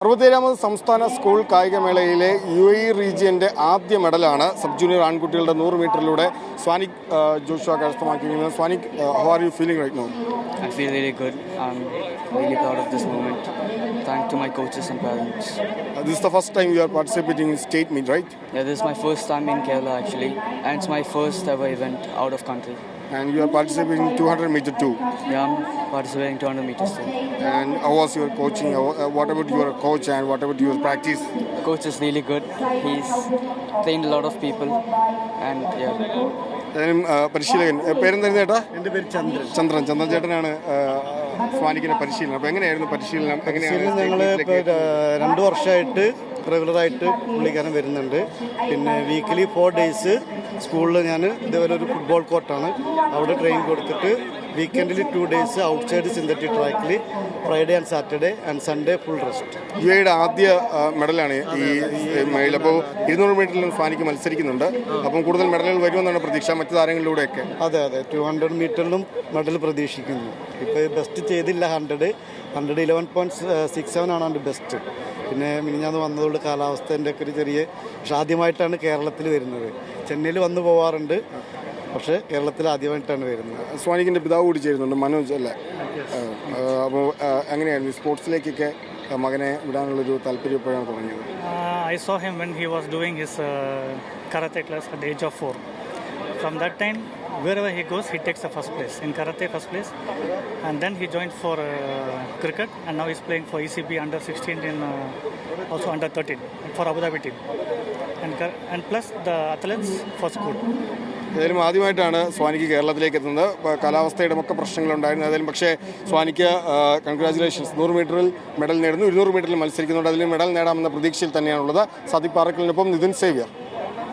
67ാമത് സംസ്ഥാന school കായികമേളയിലെ UAE റീജിയന്റെ ആദ്യ മെഡലാണ് sub junior ആൺകുട്ടികളുടെ 100 മീറ്ററിലൂടെ Swanik Joshua കരസ്ഥമാക്കിയിരിക്കുന്നത്. Swanik, how are you feeling right now? I feel really good. I'm really proud of this moment. Thanks to my coaches and parents. This is the first time you are participating in state meet, right? Yeah, this is my first time in Kerala actually, and it's my first ever event out of country. And you are participating in 200 meter too. Yeah, I'm participating 200 meters too. And how was your coaching? What about your coach and what about your practice? Coach is really good. He's trained a lot of people, and yeah. പരിശീലകൻ പേരെന്തായിരുന്നു ചേട്ടാ? എൻ്റെ പേര് ചന്ദ്രൻ. ചന്ദ്രൻ ചേട്ടനാണ് സ്വാനിക്കിന്റെ പരിശീലനം. അപ്പോൾ എങ്ങനെയായിരുന്നു പരിശീലനം? ഞങ്ങൾ ഇപ്പോൾ 2 വർഷമായിട്ട് റെഗുലറായിട്ട് പുള്ളിക്കാരൻ വരുന്നുണ്ട്. പിന്നെ വീക്കിലി 4 ഡേയ്സ് സ്കൂളിൽ ഞാൻ ഇതേപോലെ ഒരു ഫുട്ബോൾ കോർട്ടാണ് അവിടെ ട്രെയിൻ കൊടുത്തിട്ട് വീക്കെൻഡിൽ 2 ഡേയ്സ് ഔട്ട്സൈഡ് സിന്തറ്റിക് ട്രാക്കിൽ Friday and Saturday and Sunday full rest. UAEയുടെ ആദ്യ മെഡലാണ് ഈ മേളിൽ. അപ്പോൾ 200 മീറ്ററിലും സ്വാനിക്ക് മത്സരിക്കുന്നുണ്ട്. അപ്പം കൂടുതൽ മെഡലുകൾ വരുമെന്നാണ് പ്രതീക്ഷ മറ്റു താരങ്ങളിലൂടെയൊക്കെ. അതെ 200 മീറ്ററിലും മെഡൽ പ്രതീക്ഷിക്കുന്നു. ഇപ്പോൾ ബെസ്റ്റ് ചെയ്തില്ല 100 11.67 ആണ് അവൻ്റെ ബെസ്റ്റ്. പിന്നെ മിനിഞ്ഞാന്ന് വന്നതുകൊണ്ട് കാലാവസ്ഥേൻ്റെ ഒക്കെ ഒരു ചെറിയ പക്ഷെ ആദ്യമായിട്ടാണ് കേരളത്തിൽ വരുന്നത്. ചെന്നൈയിൽ വന്നു പോവാറുണ്ട്, പക്ഷേ കേരളത്തിൽ ആദ്യമായിട്ടാണ് വരുന്നത്. സ്വാനിക്കിൻ്റെ പിതാവ് കൂടി ചേരുന്നുണ്ട്, മനോജ് അല്ലേ? അപ്പോൾ എങ്ങനെയായിരുന്നു സ്പോർട്സിലേക്കൊക്കെ മകനെ വിടാനുള്ളൊരു താല്പര്യം എപ്പോഴാണ് തുടങ്ങിയത്? I saw him when he was doing his karate class at the age of 4. From that time, wherever he goes, he takes the first place. In karate, first place. And then he joined for cricket, and now he's playing for ECB under 16 in also under 13 for Abu Dhabi team. And plus the athletes for school. ഏതായാലും ആദ്യമായിട്ടാണ് സ്വാനിക്ക് കേരളത്തിലേക്ക് എത്തുന്നത്. കാലാവസ്ഥയുടെ ഒക്കെ പ്രശ്നങ്ങളുണ്ടായിരുന്നു. ഏതായാലും പക്ഷേ സ്വാനിക്ക് congratulations. 100 മീറ്ററിൽ medal നേടുന്നു, 200 മീറ്ററിൽ മത്സരിക്കുന്നുണ്ട്. അതിൽ മെഡൽ നേടാമെന്ന പ്രതീക്ഷയിൽ തന്നെയാണുള്ളത്. സാദിഖ് പാറക്കലിനൊപ്പം നിതിൻ സേവ്യർ.